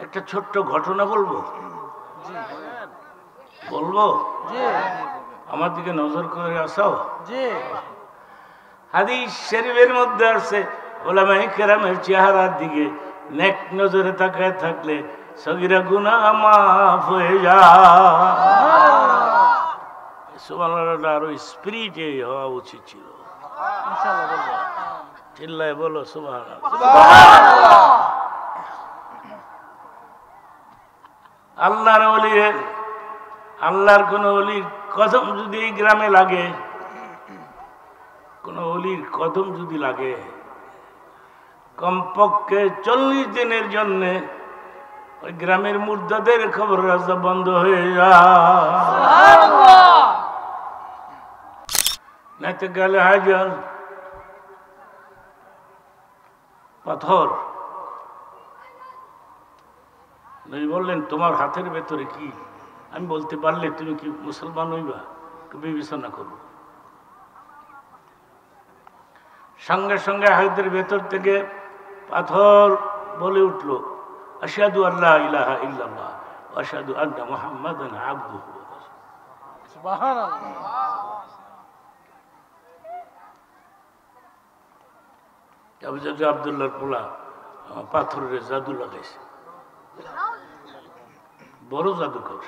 একটা ছোট্ট ঘটনা বলবো বলবো আমার দিকে নজর করে আসাও। হাদিস শরীফের মধ্যে আছে উলামায়ে কেরামের চেহারার দিকে নেক নজরে তাকায় থাকলে সগীরা গুনাহ মাফ হয়ে যায়। সুবহানাল্লাহ, আরো স্পিরিটে হওয়া উচিত ছিল। চিল্লায় বলো সুবহানাল্লাহ। আল্লাহর ওলির আল্লাহর কোন ওলির কদম যদি এই গ্রামে লাগে, কোন ওলির কদম যদি লাগে, কমপক্ষে 40 দিনের জন্য ওই গ্রামের মুর্দাদের খবর রাস্তা বন্ধ হয়ে যায়। নাইতে গেলে হাজার পাথর। নবী বললেন, তোমার হাতের ভেতরে কি? আমি বলতে পারলে তুমি কি মুসলমান হইবা? বিবেচনা করবো। সঙ্গে সঙ্গে হাতের ভেতর থেকে পাথর বলে উঠল, আশহাদু আল্লা ইলাহা ইল্লাল্লাহ ওয়া আশহাদু আন্না মুহাম্মাদান আবদুহু ওয়া রাসূলুহু। সুবহানাল্লাহ। আব্দুল্লাহর পোলা পাথরের জাদু লাগাইছে, বড় জাদুকর।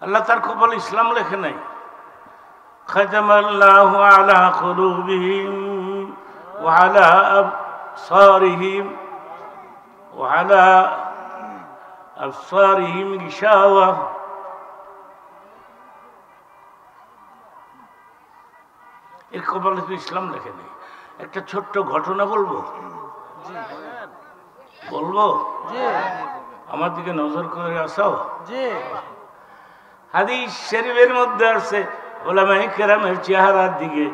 আল্লাহ তার কপালে ইসলাম লেখে নাই। খাতামাল্লাহু আলা কুলুবিহিম ওয়া আলা আবসারিহিম ওয়া আলা আবসারিহিম গিশাওয়া। এর কপালে তো ইসলাম লেখে নেই। একটা ছোট্ট ঘটনা বলবো বলবো আমার দিকে নজর করে আসাও। হাদিস শরীফের মধ্যে আছে উলামায়ে কেরামের চেহারার দিকে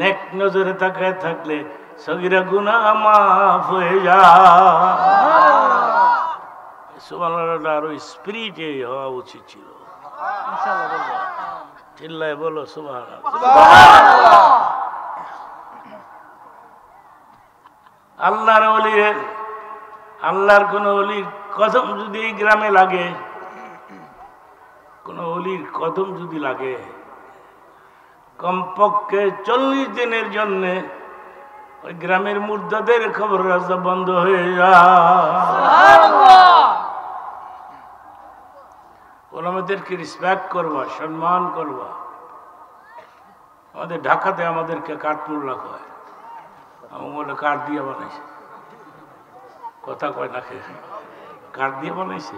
নেক নজরে তাকায় থাকলে সগীরা গুনাহ মাফ হয়ে যায়। সুবহানাল্লাহ, আরো স্পিরিটে হওয়া উচিত ছিল। চিল্লায় বলো সুবহানাল্লাহ। আল্লাহর ওলির আল্লাহর কোন ওলির কদম যদি এই গ্রামে লাগে, কোন ওলির কদম যদি লাগে, কমপক্ষে 40 দিনের জন্য ওই গ্রামের মুর্দাদের খবর রাস্তা বন্ধ হয়ে যায়। ওলামাদেরকে রেসপেক্ট করবা, সম্মান করবা। আমাদের ঢাকাতে আমাদেরকে কাঠমোল্লা কয়, আমার বলে কাঠ দিয়ে বানাইছে, কথা কয় না, খেয়ে কাঠ দিয়ে বানাইছে।